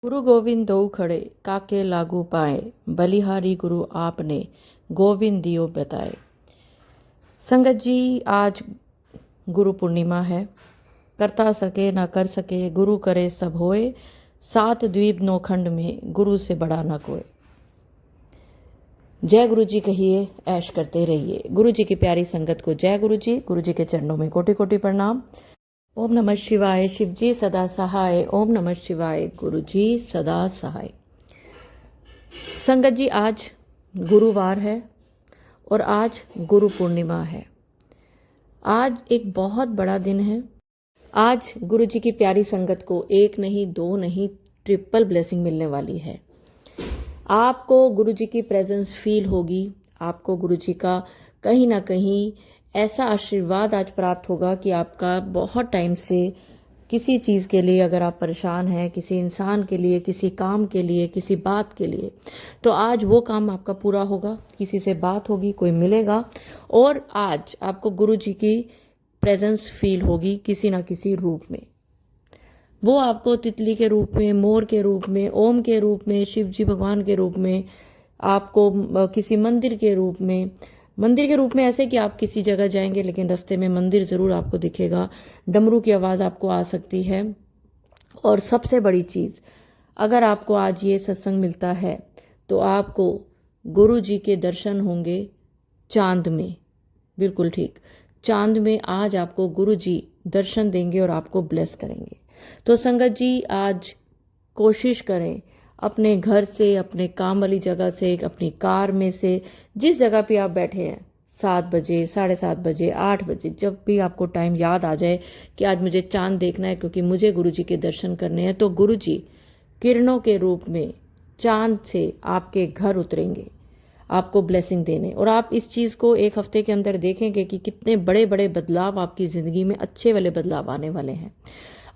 गुरु गोविंद दो खड़े काके लागू पाए, बलिहारी गुरु आपने गोविंद दियो बताए। संगत जी, आज गुरु पूर्णिमा है। करता सके ना कर सके गुरु करे सब होए, सात द्वीप नौ खंड में गुरु से बड़ा ना कोई। जय गुरु जी कहिए, ऐश करते रहिए। गुरु जी की प्यारी संगत को जय गुरु जी। गुरु जी के चरणों में कोटि कोटि प्रणाम। ओम नमः शिवाय। शिव जी सदा सहाय। ओम नमः शिवाय। गुरु जी सदा सहाय। संगत जी, आज गुरुवार है और आज गुरु पूर्णिमा है। आज एक बहुत बड़ा दिन है। आज गुरु जी की प्यारी संगत को एक नहीं, दो नहीं, ट्रिपल ब्लेसिंग मिलने वाली है। आपको गुरु जी की प्रेजेंस फील होगी। आपको गुरु जी का कहीं ना कहीं ऐसा आशीर्वाद आज प्राप्त होगा कि आपका बहुत टाइम से किसी चीज़ के लिए अगर आप परेशान हैं, किसी इंसान के लिए, किसी काम के लिए, किसी बात के लिए, तो आज वो काम आपका पूरा होगा। किसी से बात होगी, कोई मिलेगा और आज आपको गुरु जी की प्रेजेंस फील होगी किसी ना किसी रूप में। वो आपको तितली के रूप में, मोर के रूप में, ओम के रूप में, शिव जी भगवान के रूप में, आपको किसी मंदिर के रूप में, मंदिर के रूप में ऐसे कि आप किसी जगह जाएंगे लेकिन रास्ते में मंदिर ज़रूर आपको दिखेगा। डमरू की आवाज़ आपको आ सकती है। और सबसे बड़ी चीज़, अगर आपको आज ये सत्संग मिलता है तो आपको गुरु जी के दर्शन होंगे चांद में। बिल्कुल ठीक, चांद में आज आपको गुरु जी दर्शन देंगे और आपको ब्लेस करेंगे। तो संगत जी, आज कोशिश करें अपने घर से, अपने काम वाली जगह से, अपनी कार में से, जिस जगह पे आप बैठे हैं, 7 बजे, 7:30 बजे, 8 बजे, जब भी आपको टाइम याद आ जाए कि आज मुझे चांद देखना है क्योंकि मुझे गुरु जी के दर्शन करने हैं, तो गुरु जी किरणों के रूप में चांद से आपके घर उतरेंगे आपको ब्लेसिंग देने। और आप इस चीज़ को एक हफ्ते के अंदर देखेंगे कि कितने बड़े बड़े बदलाव आपकी ज़िंदगी में, अच्छे वाले बदलाव आने वाले हैं।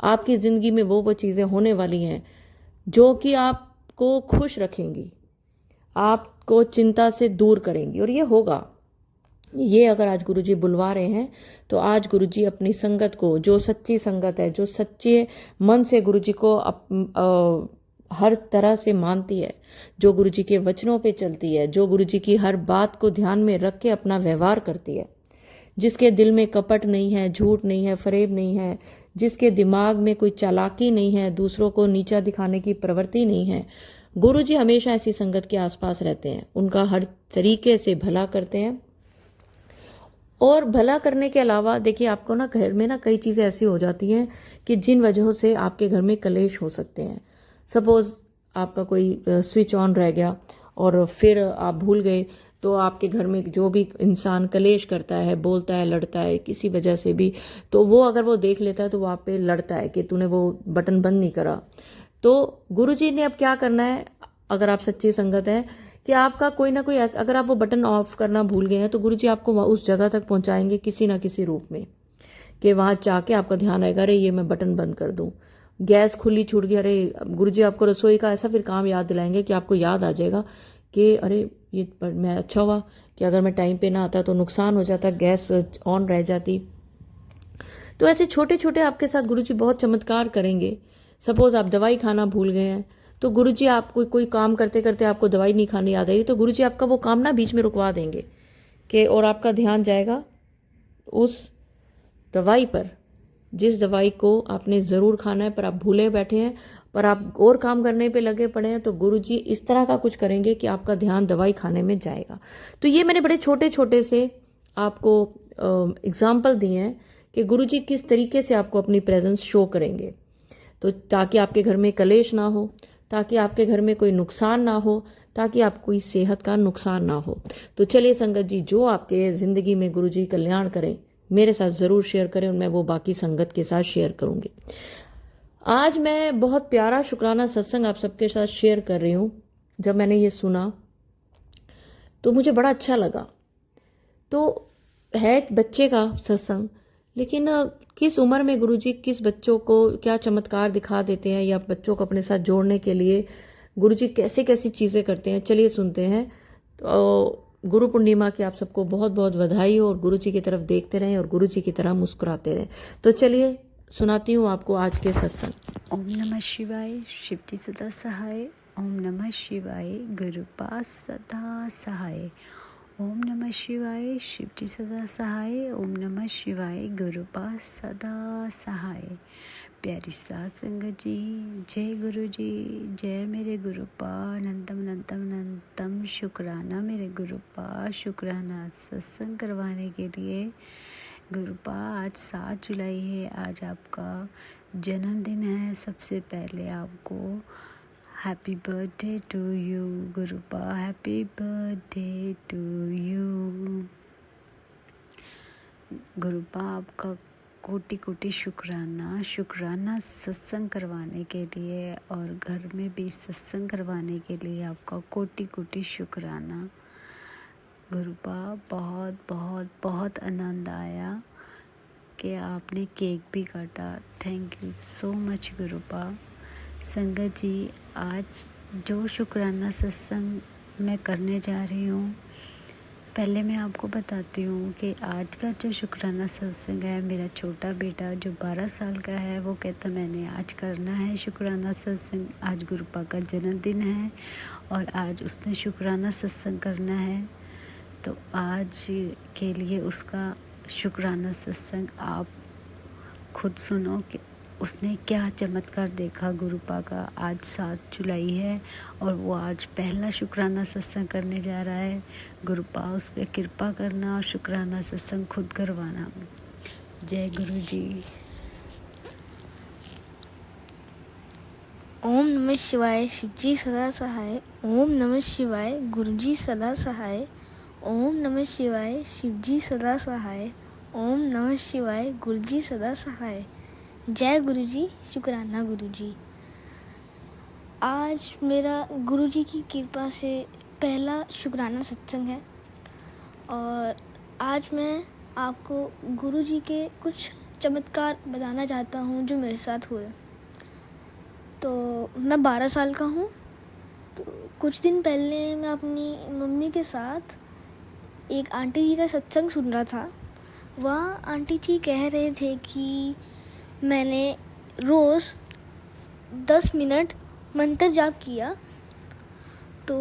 आपकी ज़िंदगी में वो चीज़ें होने वाली हैं जो कि आपको खुश रखेंगी, आपको चिंता से दूर करेंगी। और ये होगा, ये अगर आज गुरुजी बुलवा रहे हैं तो आज गुरुजी अपनी संगत को, जो सच्ची संगत है, जो सच्चे मन से गुरुजी को हर तरह से मानती है, जो गुरुजी के वचनों पे चलती है, जो गुरुजी की हर बात को ध्यान में रख के अपना व्यवहार करती है, जिसके दिल में कपट नहीं है, झूठ नहीं है, फरेब नहीं है, जिसके दिमाग में कोई चालाकी नहीं है, दूसरों को नीचा दिखाने की प्रवृत्ति नहीं है, गुरुजी हमेशा ऐसी संगत के आसपास रहते हैं। उनका हर तरीके से भला करते हैं। और भला करने के अलावा देखिए, आपको ना घर में ना कई चीज़ें ऐसी हो जाती हैं कि जिन वजहों से आपके घर में कलेश हो सकते हैं। सपोज़ आपका कोई स्विच ऑन रह गया और फिर आप भूल गए, तो आपके घर में जो भी इंसान कलेश करता है, बोलता है, लड़ता है किसी वजह से भी, तो वो अगर वो देख लेता है तो वो आप पे लड़ता है कि तूने वो बटन बंद नहीं करा। तो गुरुजी ने अब क्या करना है, अगर आप सच्ची संगत है, कि आपका कोई ना कोई ऐसा, अगर आप वो बटन ऑफ करना भूल गए हैं तो गुरुजी आपको उस जगह तक पहुंचाएंगे किसी ना किसी रूप में, कि वहां जाके आपका ध्यान आएगा, अरे ये मैं बटन बंद कर दूं। गैस खुली छूट गई, अरे गुरुजी आपको रसोई का ऐसा फिर काम याद दिलाएंगे कि आपको याद आ जाएगा कि अरे ये मैं, अच्छा हुआ कि अगर मैं टाइम पे ना आता तो नुकसान हो जाता, गैस ऑन रह जाती। तो ऐसे छोटे छोटे आपके साथ गुरुजी बहुत चमत्कार करेंगे। सपोज आप दवाई खाना भूल गए हैं तो गुरुजी आपको कोई काम करते करते आपको दवाई नहीं खानी याद आई तो गुरुजी आपका वो काम ना बीच में रुकवा देंगे कि, और आपका ध्यान जाएगा उस दवाई पर, जिस दवाई को आपने ज़रूर खाना है पर आप भूले बैठे हैं, पर आप और काम करने पे लगे पड़े हैं, तो गुरुजी इस तरह का कुछ करेंगे कि आपका ध्यान दवाई खाने में जाएगा। तो ये मैंने बड़े छोटे छोटे से आपको एग्जाम्पल दिए हैं कि गुरुजी किस तरीके से आपको अपनी प्रेजेंस शो करेंगे, तो ताकि आपके घर में कलेश ना हो, ताकि आपके घर में कोई नुकसान ना हो, ताकि आपको कोई सेहत का नुकसान ना हो। तो चलिए संगत जी, जो आपके ज़िंदगी में गुरुजी कल्याण करें, मेरे साथ ज़रूर शेयर करें और मैं वो बाकी संगत के साथ शेयर करूँगी। आज मैं बहुत प्यारा शुक्राना सत्संग आप सबके साथ शेयर कर रही हूँ। जब मैंने ये सुना तो मुझे बड़ा अच्छा लगा। तो है एक बच्चे का सत्संग, लेकिन किस उम्र में गुरुजी किस बच्चों को क्या चमत्कार दिखा देते हैं, या बच्चों को अपने साथ जोड़ने के लिए गुरुजी कैसे कैसी चीज़ें करते हैं, चलिए सुनते हैं। तो गुरु पूर्णिमा की आप सबको बहुत बहुत बधाई हो, और गुरुजी की तरफ देखते रहें और गुरुजी की तरह मुस्कुराते रहें। तो चलिए सुनाती हूँ आपको आज के सत्संग। ओम नमः शिवाय, शिवजी सदा सहाय। ओम नमः शिवाय, गुरुपास सदा सहाय। ओम नमः शिवाय, शिवजी सदा सहाय। ओम नमः शिवाय, गुरुपास सदा सहाय। प्यारी साध संगत जी, जय गुरु जी, जय मेरे गुरुपा, अनंतम अनंतम अनंतम शुक्राना मेरे गुरुपा, शुक्राना सत्संग करवाने के लिए। गुरुपा, आज 7 जुलाई है, आज आपका जन्मदिन है। सबसे पहले आपको happy birthday to you Gurupa, happy birthday to you. Gurupa, आपका कोटि कोटि शुक्राना, शुक्राना सत्संग करवाने के लिए और घर में भी सत्संग करवाने के लिए आपका कोटि कोटि शुक्राना। गुरुपा, बहुत बहुत बहुत आनंद आया कि आपने केक भी काटा। Thank you so much गुरुपा। संगत जी, आज जो शुक्राना सत्संग मैं करने जा रही हूँ, पहले मैं आपको बताती हूँ कि आज का जो शुक्राना सत्संग है, मेरा छोटा बेटा जो 12 साल का है, वो कहता मैंने आज करना है शुक्राना सत्संग। आज गुरुपा का जन्मदिन है और आज उसने शुक्राना सत्संग करना है। तो आज के लिए उसका शुक्राना सत्संग आप खुद सुनो कि उसने क्या चमत्कार देखा गुरुपा का। आज 7 जुलाई है और वो आज पहला शुक्राना सत्संग करने जा रहा है। गुरुपा, उस पर कृपा करना और शुक्राना सत्संग खुद करवाना। जय गुरु जी। ओम नमः शिवाय, शिवजी सदा सहाय। ओम नमः शिवाय, गुरुजी सदा सहाय। ओम नमः शिवाय, शिवजी सदा सहाय। ओम नमः शिवाय, गुरुजी सदा सहाय। जय गुरुजी, शुक्राना गुरुजी। आज मेरा गुरुजी की कृपा से पहला शुक्राना सत्संग है और आज मैं आपको गुरुजी के कुछ चमत्कार बताना चाहता हूँ जो मेरे साथ हुए। तो मैं 12 साल का हूँ। तो कुछ दिन पहले मैं अपनी मम्मी के साथ एक आंटी जी का सत्संग सुन रहा था। वहाँ आंटी जी कह रहे थे कि मैंने रोज़ 10 मिनट मंत्र जाप किया। तो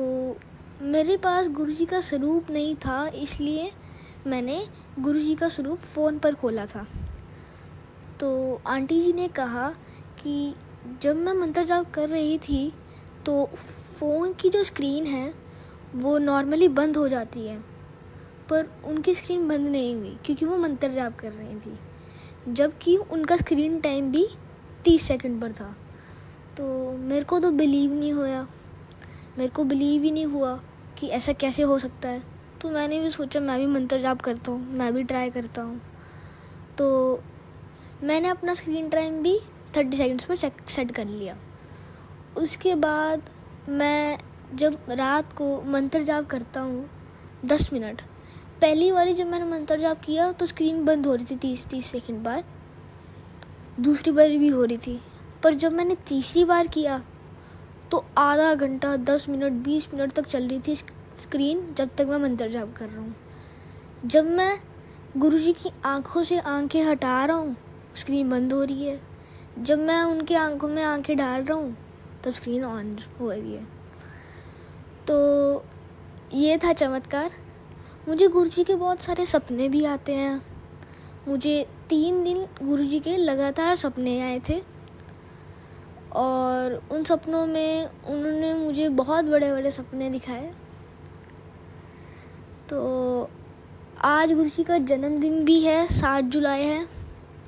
मेरे पास गुरुजी का स्वरूप नहीं था, इसलिए मैंने गुरुजी का स्वरूप फ़ोन पर खोला था। तो आंटी जी ने कहा कि जब मैं मंत्र जाप कर रही थी तो फ़ोन की जो स्क्रीन है वो नॉर्मली बंद हो जाती है, पर उनकी स्क्रीन बंद नहीं हुई क्योंकि वो मंत्र जाप कर रही थी, जबकि उनका स्क्रीन टाइम भी 30 सेकंड पर था। तो मेरे को तो बिलीव ही नहीं हुआ कि ऐसा कैसे हो सकता है। तो मैंने भी सोचा मैं भी मंत्र जाप करता हूँ, मैं भी ट्राई करता हूँ। तो मैंने अपना स्क्रीन टाइम भी 30 सेकंड्स पर सेट कर लिया। उसके बाद मैं जब रात को मंत्र जाप करता हूँ 10 मिनट, पहली बारी जब मैंने मंत्र जाप किया तो स्क्रीन बंद हो रही थी 30 सेकंड बाद, दूसरी बारी भी हो रही थी। पर जब मैंने तीसरी बार किया तो आधा घंटा 10 मिनट 20 मिनट तक चल रही थी स्क्रीन, जब तक मैं मंत्र जाप कर रहा हूँ। जब मैं गुरुजी की आंखों से आंखें हटा रहा हूँ, स्क्रीन बंद हो रही है। जब मैं उनके आंखों में आंखें डाल रहा हूँ तब स्क्रीन ऑन हो रही है। तो ये था चमत्कार। मुझे गुरुजी के बहुत सारे सपने भी आते हैं। मुझे 3 दिन गुरुजी के लगातार सपने आए थे और उन सपनों में उन्होंने मुझे बहुत बड़े बड़े सपने दिखाए। तो आज गुरुजी का जन्मदिन भी है, 7 जुलाई है।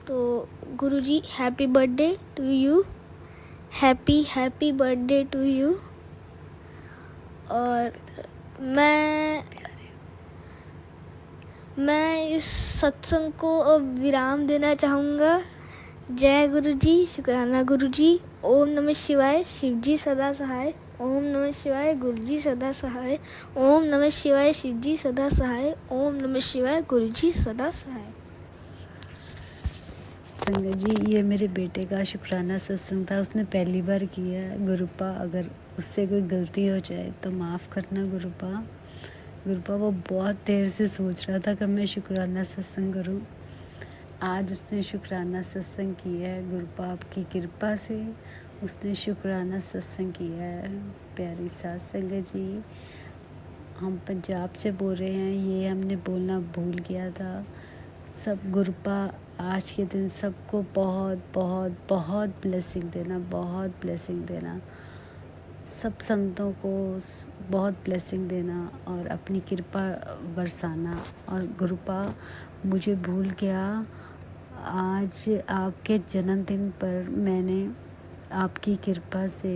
तो गुरुजी, happy birthday to you, happy birthday to you. और मैं इस सत्संग को अब विराम देना चाहूँगा। जय गुरुजी, शुक्राना गुरुजी। ओम नमः शिवाय, शिवजी सदा सहाय। ओम नमः शिवाय, गुरुजी सदा सहाय। ओम नमः शिवाय, शिवजी सदा सहाय। ओम नमः शिवाय, गुरुजी सदा सहाय। संगत जी, ये मेरे बेटे का शुक्राना सत्संग था, उसने पहली बार किया है। गुरुपा, अगर उससे कोई गलती हो जाए तो माफ़ करना गुरुपा। गुरुपा, वो बहुत देर से सोच रहा था कि मैं शुक्राना सत्संग करूं। आज उसने शुक्राना सत्संग किया है। गुरुपा आपकी कृपा से उसने शुक्राना सत्संग किया है। प्यारी साथ संगत जी, हम पंजाब से बोल रहे हैं, ये हमने बोलना भूल गया था। सब गुरुपा आज के दिन सबको बहुत बहुत बहुत ब्लेसिंग देना, बहुत ब्लेसिंग देना, सब संतों को बहुत ब्लेसिंग देना और अपनी कृपा बरसाना। और गुरुपा मुझे भूल गया, आज आपके जन्मदिन पर मैंने आपकी कृपा से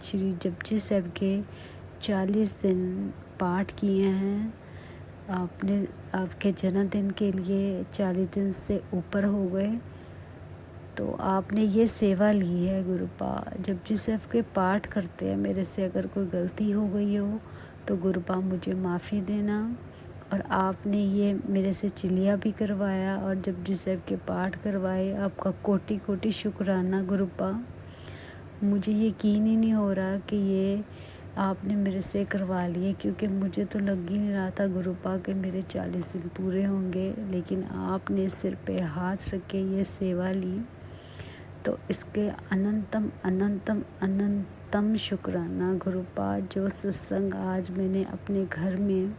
श्री जपजी साहब के 40 दिन पाठ किए हैं। आपने आपके जन्मदिन के लिए 40 दिन से ऊपर हो गए, तो आपने ये सेवा ली है। गुरुपा जपजी साहब के पाठ करते हैं, मेरे से अगर कोई गलती हो गई हो तो गुरुपा मुझे माफ़ी देना। और आपने ये मेरे से चिलिया भी करवाया और जपजी साहब के पाठ करवाए, आपका कोटि कोटि शुक्राना गुरुपा। मुझे यकीन ही नहीं हो रहा कि ये आपने मेरे से करवा लिए, क्योंकि मुझे तो लग ही नहीं रहा था गुरुपा के मेरे 40 दिन पूरे होंगे, लेकिन आपने सिर पे हाथ रख के ये सेवा ली, तो इसके अनंतम अनंतम अनंतम शुक्राना गुरुपा। जो सत्संग आज मैंने अपने घर में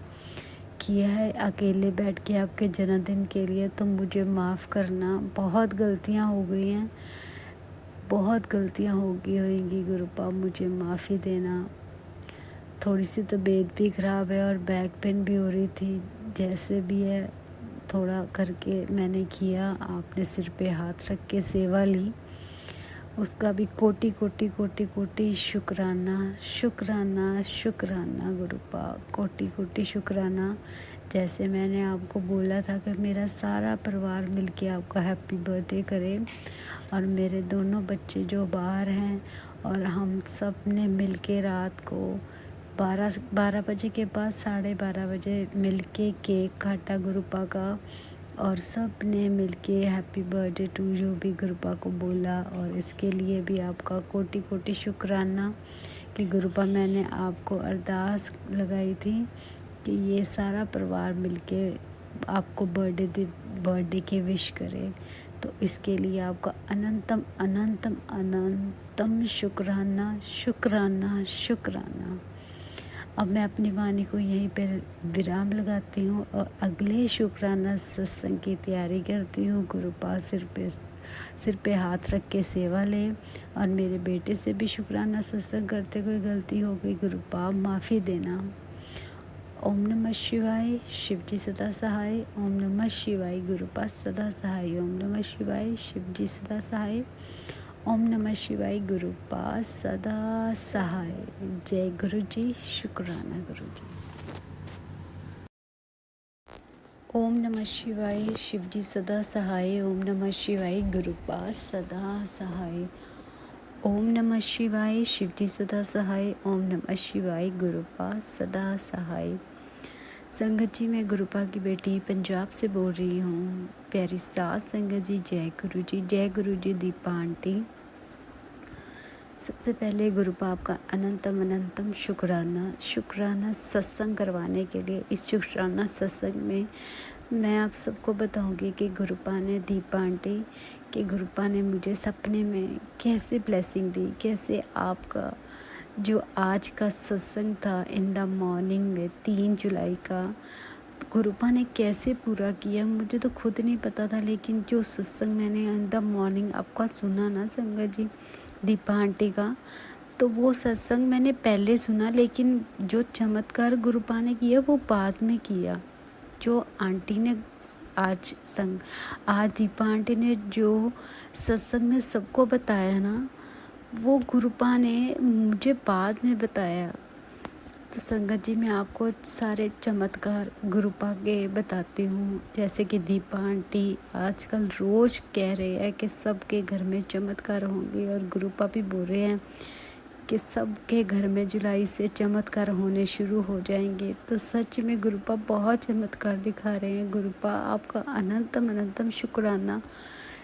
किया है अकेले बैठ के आपके जन्मदिन के लिए, तो मुझे माफ़ करना, बहुत गलतियां हो गई हैं, बहुत गलतियां होंगी गुरुपा, मुझे माफ़ी देना। थोड़ी सी तबीयत भी ख़राब है और बैक पेन भी हो रही थी, जैसे भी है थोड़ा करके मैंने किया, आपने सिर पे हाथ रख के सेवा ली, उसका भी कोटि कोटि कोटि कोटि शुक्राना शुक्राना शुक्राना गुरुपा, कोटि कोटि शुक्राना। जैसे मैंने आपको बोला था कि मेरा सारा परिवार मिलके आपका हैप्पी बर्थडे करे, और मेरे दोनों बच्चे जो बाहर हैं और हम सब ने मिलके रात को 12 बजे के बाद 12:30 बजे मिलके केक काटा गुरुपा का, और सब ने मिलके हैप्पी बर्थडे टू यू भी गुरुपा को बोला। और इसके लिए भी आपका कोटि कोटि शुक्राना कि गुरुपा मैंने आपको अरदास लगाई थी कि ये सारा परिवार मिलके आपको बर्थडे के विश करे, तो इसके लिए आपका अनंतम अनंतम अनंतम शुक्राना शुक्राना शुक्राना। अब मैं अपनी वाणी को यहीं पर विराम लगाती हूँ और अगले शुक्राना सत्संग की तैयारी करती हूँ। गुरुपा सिर पे हाथ रख के सेवा ले, और मेरे बेटे से भी शुक्राना सत्संग करते कोई गलती हो गई गुरुपा माफ़ी देना। ओम नमः शिवाय, शिवजी सदा सहाय। ओम नमः शिवाय, गुरुपा सदा सहाय। ओम नमः शिवाय, शिवजी सदा सहाय। ओम नमः शिवाय, गुरुपा सदा सहाय। जय गुरु जी, शुक्राना गुरु जी। ओम नमः शिवाय, शिवजी सदा सहाय। ओम नमः शिवाय, गुरुपा सदा सहाय। ओम नमः शिवाय, शिवजी सदा सहाय। ओम नमः शिवाय, गुरुपा सदा सहाय। संगत जी, मैं गुरुपा की बेटी पंजाब से बोल रही हूँ। प्यारी साथ संगत जी, जय गुरु जी, जय गुरु जी। दीपा आंटी, सबसे पहले गुरुपा आपका अनंतम अनंतम शुक्राना सत्संग करवाने के लिए। इस शुक्राना सत्संग में मैं आप सबको बताऊंगी कि गुरुपा ने, दीपा आंटी, कि गुरुपा ने मुझे सपने में कैसे ब्लेसिंग दी, कैसे आपका जो आज का सत्संग था इन द मॉर्निंग में 3 जुलाई का, गुरुपा ने कैसे पूरा किया मुझे तो खुद नहीं पता था। लेकिन जो सत्संग मैंने इन द मॉर्निंग आपका सुना ना संगत जी, दीपा आंटी का, तो वो सत्संग मैंने पहले सुना, लेकिन जो चमत्कार गुरुपा ने किया वो बाद में किया। जो आंटी ने आज दीपा आंटी ने जो सत्संग में सबको बताया ना, वो गुरुपा ने मुझे बाद में बताया। तो संगत जी, मैं आपको सारे चमत्कार गुरुपा के बताती हूँ। जैसे कि दीपा आंटी आजकल रोज़ कह रहे हैं कि सबके घर में चमत्कार होंगे, और गुरुपा भी बोल रहे हैं कि सबके घर में जुलाई से चमत्कार होने शुरू हो जाएंगे। तो सच में गुरुपा बहुत चमत्कार दिखा रहे हैं। गुरुपा आपका अनंतम अनंतम शुक्राना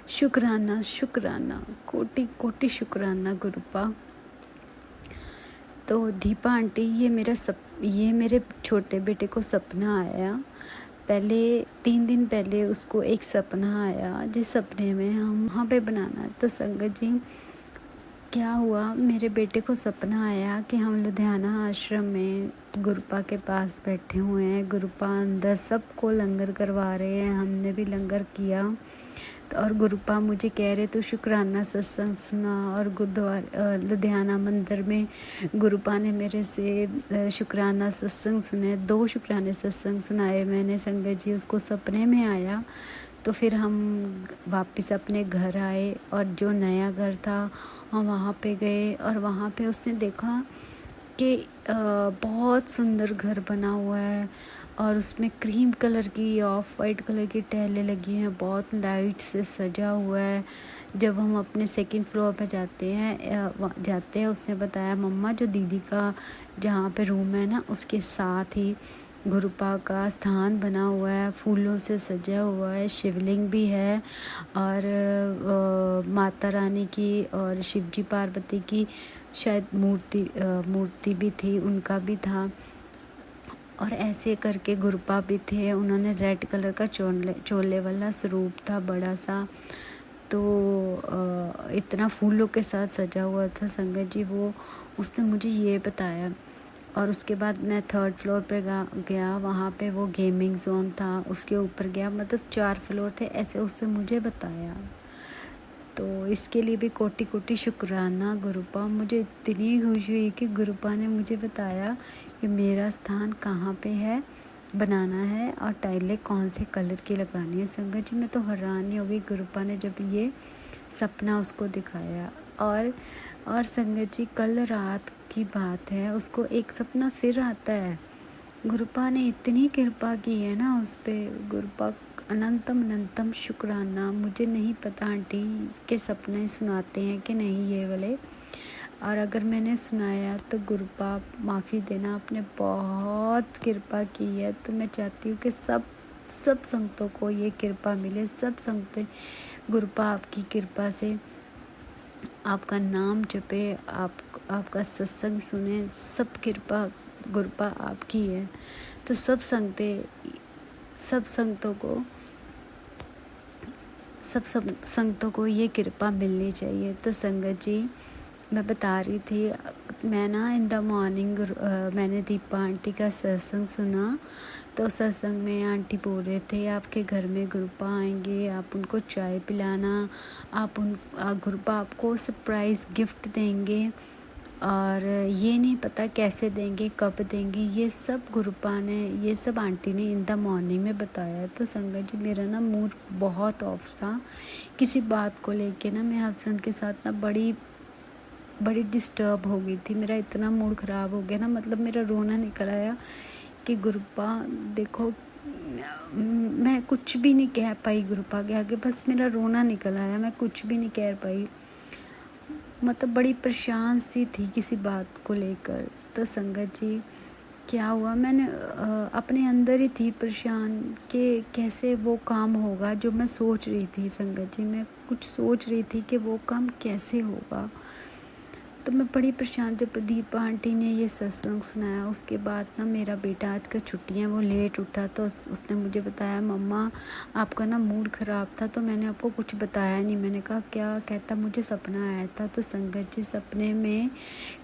शुक्राना शुक्राना, कोटि कोटि शुक्राना गुरुपा। तो दीपा आंटी, ये मेरे छोटे बेटे को सपना आया, पहले 3 दिन पहले उसको एक सपना आया, जिस सपने में हम वहाँ पे बनाना। तो संगत जी क्या हुआ, मेरे बेटे को सपना आया कि हम लुधियाना आश्रम में गुरुपा के पास बैठे हुए हैं, गुरुपा अंदर सबको लंगर करवा रहे हैं, हमने भी लंगर किया। और गुरुपा मुझे कह रहे तो शुक्राना सत्संग सुना। और गुरुद्वारा लुधियाना मंदिर में गुरुपा ने मेरे से शुक्राना सत्संग सुने, 2 शुक्राने सत्संग सुनाए मैंने संगत जी। उसको सपने में आया। तो फिर हम वापस अपने घर आए और जो नया घर था हम वहाँ पे गए। और वहाँ पे उसने देखा कि बहुत सुंदर घर बना हुआ है और उसमें क्रीम कलर की ऑफ वाइट कलर की टाइलें लगी हैं, बहुत लाइट से सजा हुआ है। जब हम अपने सेकंड फ्लोर पे जाते हैं उसने बताया मम्मा जो दीदी का जहाँ पे रूम है ना उसके साथ ही गुरुपा का स्थान बना हुआ है, फूलों से सजा हुआ है, शिवलिंग भी है और माता रानी की और शिवजी पार्वती की शायद मूर्ति भी थी, उनका भी था। और ऐसे करके गुरुपा भी थे, उन्होंने रेड कलर का चोले वाला स्वरूप था बड़ा सा। तो इतना फूलों के साथ सजा हुआ था संगत जी वो, उसने मुझे ये बताया। और उसके बाद मैं 3rd फ्लोर पे गया, वहाँ पे वो गेमिंग जोन था, उसके ऊपर गया, मतलब 4 फ्लोर थे, ऐसे उसने मुझे बताया। तो इसके लिए भी कोटि कोटि शुक्राना गुरुपा। मुझे इतनी खुशी हुई कि गुरुपा ने मुझे बताया कि मेरा स्थान कहाँ पे है, बनाना है और टाइलें कौन से कलर की लगानी है। संगत जी मैं तो हैरान ही हो गई गुरुपा ने जब ये सपना उसको दिखाया। और संगत जी कल रात की बात है, उसको एक सपना फिर आता है। गुरुपा ने इतनी कृपा की है ना उस पर, गुरुपा अनंतम शुक्राना। मुझे नहीं पता आंटी के सपने सुनाते हैं कि नहीं ये वाले, और अगर मैंने सुनाया तो गुरुपा माफ़ी देना, आपने बहुत कृपा की है। तो मैं चाहती हूँ कि सब संगतों को ये कृपा मिले, सब संगतें गुरुपा आपकी कृपा से आपका नाम जपे, आपका सत्संग सुने, सब कृपा गुरुपा आपकी है। तो सब संगतों को ये कृपा मिलनी चाहिए। तो संगत जी मैं बता रही थी, मैं ना इन द मॉर्निंग मैंने दीपा आंटी का सत्संग सुना। तो सत्संग में आंटी बोल रहे थे आपके घर में गुरुपा आएंगे, आप उनको चाय पिलाना, गुरुपा आपको सरप्राइज़ गिफ्ट देंगे और ये नहीं पता कैसे देंगे, कब देंगे, ये सब गुरुपा ने, ये सब आंटी ने इन द मॉर्निंग में बताया। तो संगत जी मेरा ना मूड बहुत ऑफ था किसी बात को लेके ना, मैं हस्बैंड के साथ ना बड़ी डिस्टर्ब हो गई थी, मेरा इतना मूड ख़राब हो गया ना, मतलब मेरा रोना निकल आया कि गुरुपा देखो, मैं कुछ भी नहीं कह पाई गुरुपा के आगे, बस मेरा रोना निकल आया, मैं कुछ भी नहीं कह पाई, मतलब बड़ी परेशान सी थी किसी बात को लेकर। तो संगत जी क्या हुआ, मैंने अपने अंदर ही थी परेशान कि कैसे वो काम होगा जो मैं सोच रही थी। संगत जी मैं कुछ सोच रही थी कि वो काम कैसे होगा, तो मैं बड़ी परेशान। जब दीपा आंटी ने ये सत्संग सुनाया उसके बाद ना मेरा बेटा आज का छुट्टियाँ वो लेट उठा, तो उसने मुझे बताया मम्मा आपका ना मूड ख़राब था, तो मैंने आपको कुछ बताया नहीं। मैंने कहा क्या, कहता मुझे सपना आया था। तो संगत जी सपने में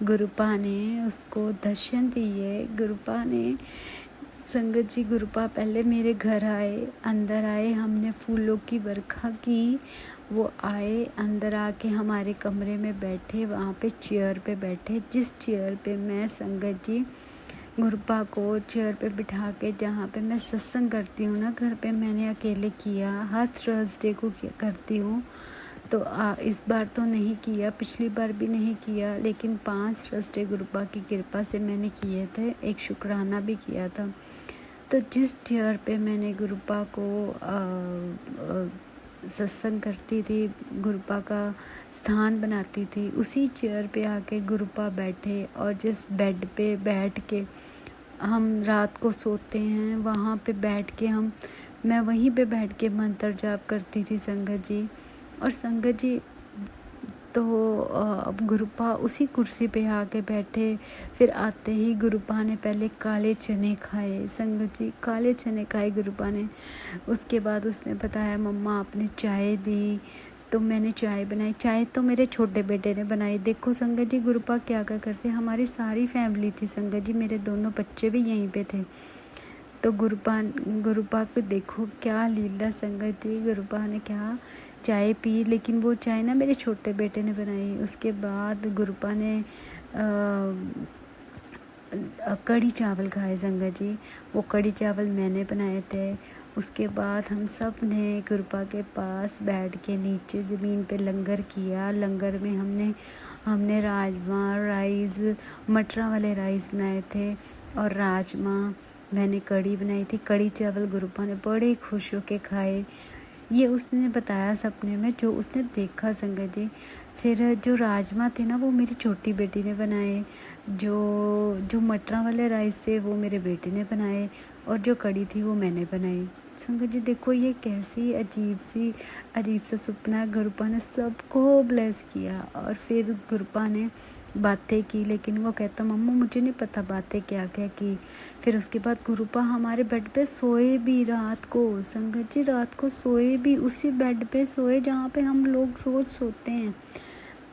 गुरुपा ने उसको दर्शन दिए। गुरुपा ने संगत जी गुरुपा पहले मेरे घर आए, अंदर आए, हमने फूलों की बरखा की, वो आए अंदर आके हमारे कमरे में बैठे, वहाँ पे चेयर पे बैठे, जिस चेयर पे मैं संगत जी गुरुपा को चेयर पे बिठा के, जहाँ पे मैं सत्संग करती हूँ ना घर पे, मैंने अकेले किया, हर थर्सडे को करती हूँ। तो इस बार तो नहीं किया, पिछली बार भी नहीं किया, लेकिन 5 थर्सडे गुरुपा की कृपा से मैंने किए थे, एक शुक्राना भी किया था। तो जिस चेयर पे मैंने गुरुपा को सत्संग करती थी, गुरुपा का स्थान बनाती थी, उसी चेयर पे आके गुरुपा बैठे, और जिस बेड पे बैठ के हम रात को सोते हैं वहाँ पे बैठ के मैं वहीं पे बैठ के मंत्र जाप करती थी संगत जी। और संगत जी तो अब गुरुपा उसी कुर्सी पे आके बैठे। फिर आते ही गुरुपा ने पहले काले चने खाए, संगत जी काले चने खाए गुरुपा ने। उसके बाद उसने बताया मम्मा आपने चाय दी तो मैंने चाय बनाई। चाय तो मेरे छोटे बेटे ने बनाई। देखो संगत जी गुरुपा क्या क्या करते, हमारी सारी फैमिली थी संगत जी, मेरे दोनों बच्चे भी यहीं पे थे। तो गुरुपा को देखो क्या लीला संगत जी, गुरुपा ने क्या चाय पी, लेकिन वो चाय ना मेरे छोटे बेटे ने बनाई। उसके बाद गुरुपा ने कढ़ी चावल खाए संगत जी, वो कढ़ी चावल मैंने बनाए थे। उसके बाद हम सब ने गुरुपा के पास बैठ के नीचे ज़मीन पे लंगर किया। लंगर में हमने राजमा राइस, मटरा वाले राइस बनाए थे और राजमा, मैंने कढ़ी बनाई थी। कढ़ी चावल गुरुपा ने बड़े खुश होके खाए। ये उसने बताया सपने में जो उसने देखा संगत जी। फिर जो राजमा थे ना वो मेरी छोटी बेटी ने बनाए, जो मटरा वाले राइस थे वो मेरे बेटे ने बनाए और जो कढ़ी थी वो मैंने बनाई। संगत जी देखो ये कैसी अजीब सा सपना। गुरुपा ने सबको ब्लेस किया और फिर गुरुपा ने बातें की, लेकिन वो कहता मम्मा मुझे नहीं पता बातें क्या क्या की। फिर उसके बाद गुरुपा हमारे बेड पे सोए भी रात को, संगत जी रात को सोए भी, उसी बेड पे सोए जहाँ पे हम लोग रोज़ सोते हैं।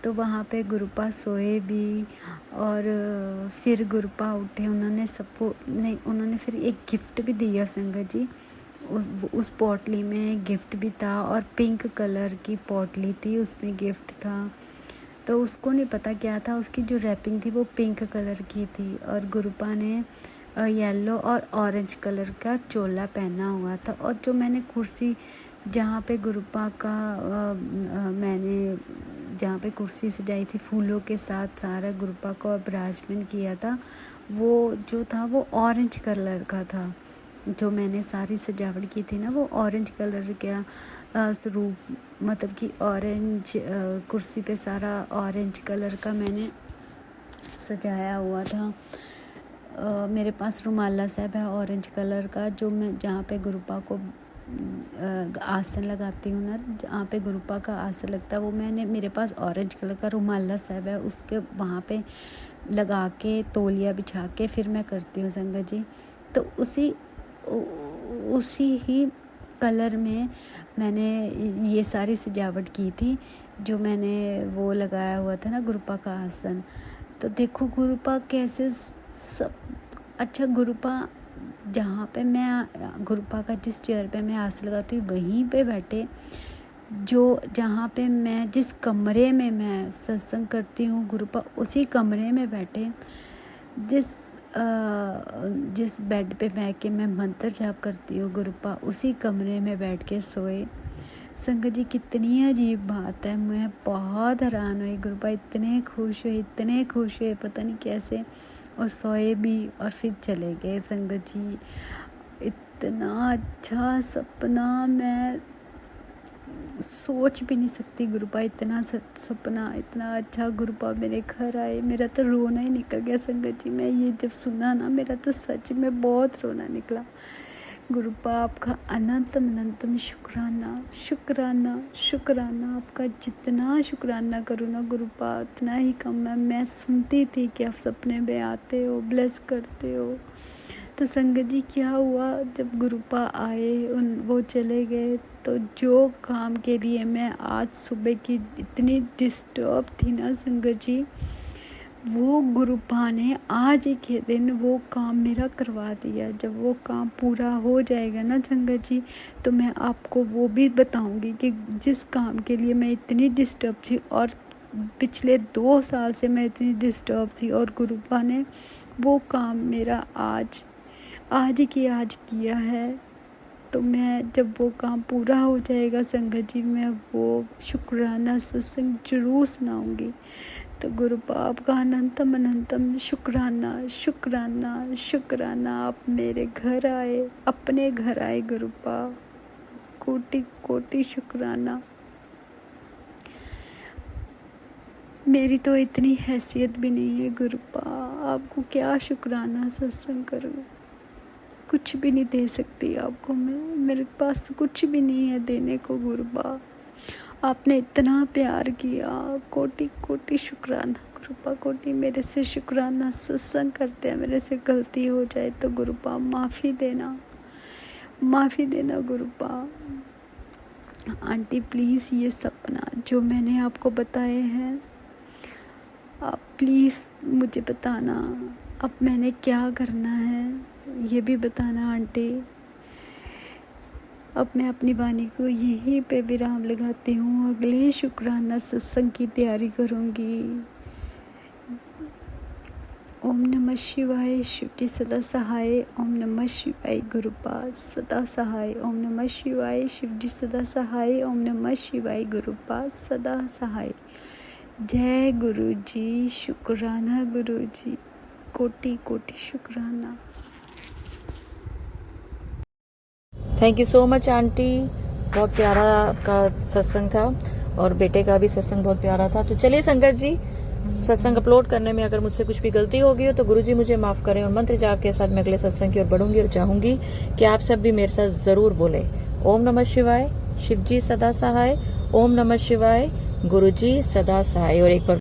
तो वहाँ पे गुरुपा सोए भी और फिर गुरुपा उठे, उन्होंने फिर एक गिफ्ट भी दिया संगत जी। उस पोटली में गिफ्ट भी था और पिंक कलर की पोटली थी, उसमें गिफ्ट था। तो उसको नहीं पता क्या था, उसकी जो रैपिंग थी वो पिंक कलर की थी और गुरुपा ने येलो और ऑरेंज कलर का चोला पहना हुआ था। और जो मैंने कुर्सी जहाँ पे गुरुपा का मैंने जहाँ पे कुर्सी सजाई थी फूलों के साथ, सारा गुरुपा को विराजमान किया था, वो जो था वो ऑरेंज कलर का था। जो मैंने सारी सजावट की थी ना वो ऑरेंज कलर का स्वरूप, मतलब कि ऑरेंज कुर्सी पे सारा ऑरेंज कलर का मैंने सजाया हुआ था। मेरे पास रुमाला साहब है ऑरेंज कलर का, जो मैं जहाँ पे गुरुपा को आसन लगाती हूँ ना, जहाँ पे गुरुपा का आसन लगता है वो मेरे पास ऑरेंज कलर का रुमाला साहब है, उसके वहाँ पे लगा के तौलिया बिछा के फिर मैं करती हूँ संगत जी। तो उसी ही कलर में मैंने ये सारी सजावट की थी, जो मैंने वो लगाया हुआ था ना गुरुपा का आसन। तो देखो गुरुपा कैसे सब अच्छा, गुरुपा जहाँ पे मैं गुरुपा का जिस चेयर पे मैं आसन लगाती हूँ वहीं पे बैठे, जहाँ पे मैं जिस कमरे में मैं सत्संग करती हूँ गुरुपा उसी कमरे में बैठे, जिस बेड पे बैठ के मैं मंत्र जाप करती हूँ गुरुपा उसी कमरे में बैठ के सोए। संगत जी कितनी अजीब बात है, मैं बहुत हैरान हुई। गुरुपा इतने खुश हुए पता नहीं कैसे, और सोए भी और फिर चले गए। संगत जी इतना अच्छा सपना मैं सोच भी नहीं सकती। गुरुपा इतना सपना इतना अच्छा, गुरुपा मेरे घर आए, मेरा तो रोना ही निकल गया संगत जी। मैं ये जब सुना ना मेरा तो सच में बहुत रोना निकला। गुरुपा आपका अनंतम शुक्राना शुक्राना शुक्राना, आपका जितना शुक्राना करूँ ना गुरुपा उतना ही कम है। मैं सुनती थी कि आप सपने में आते हो, ब्लेस करते हो। तो संगत जी क्या हुआ, जब गुरुपा आए वो चले गए, तो जो काम के लिए मैं आज सुबह की इतनी डिस्टर्ब थी ना संगत जी, वो गुरुपा ने आज ही के दिन वो काम मेरा करवा दिया। जब वो काम पूरा हो जाएगा ना संगत जी, तो मैं आपको वो भी बताऊंगी कि जिस काम के लिए मैं इतनी डिस्टर्ब थी और पिछले 2 साल से मैं इतनी डिस्टर्ब थी, और गुरुपा ने वो काम मेरा आज किया है। तो मैं जब वो काम पूरा हो जाएगा संगत जी, मैं वो शुक्राना सत्संग जरूर सुनाऊंगी। तो गुरुपा आपका अनंतम शुक्राना, आप मेरे घर आए, अपने घर आए गुरुपा, कोटि शुक्राना। मेरी तो इतनी हैसियत भी नहीं है गुरुपा, आपको क्या शुक्राना सत्संग करूं, कुछ भी नहीं दे सकती आपको मैं, मेरे पास कुछ भी नहीं है देने को गुरुपा। आपने इतना प्यार किया, कोटि कोटि शुक्राना गुरुपा, कोटि मेरे से शुक्राना। सत्संग करते हैं मेरे से गलती हो जाए तो गुरुपा माफ़ी देना, माफ़ी देना गुरुपा। आंटी प्लीज़ ये सपना जो मैंने आपको बताए हैं, आप प्लीज़ मुझे बताना अब मैंने क्या करना है, ये भी बताना आंटी। अब मैं अपनी वाणी को यहीं पे विराम लगाती हूँ, अगले शुक्राना सत्संग की तैयारी करूँगी। ओम नमः शिवाय, शिव जी सदा सहाय। ओम नमः शिवाय गुरुपा सदा सहाय। ओम नमः शिवाय, शिव जी सदा सहाय। ओम नमः शिवाय गुरुपा सदा सहाय। जय गुरु जी, शुक्राना गुरु जी, कोटि कोटि शुक्राना। Thank you so much aunty, बहुत प्यारा आपका सत्संग था और बेटे का भी सत्संग बहुत प्यारा था। तो चलिए संगत जी, सत्संग अपलोड करने में अगर मुझसे कुछ भी गलती होगी हो तो गुरुजी मुझे माफ करें, और मंत्र जाप के साथ मैं अगले सत्संग की ओर बढ़ूंगी और चाहूंगी कि आप सब भी मेरे साथ जरूर बोले ओम नमः शिवाय, शिव जी सदा सहाय। ओम नमः शिवाय, गुरुजी सदा सहाय। और एक बार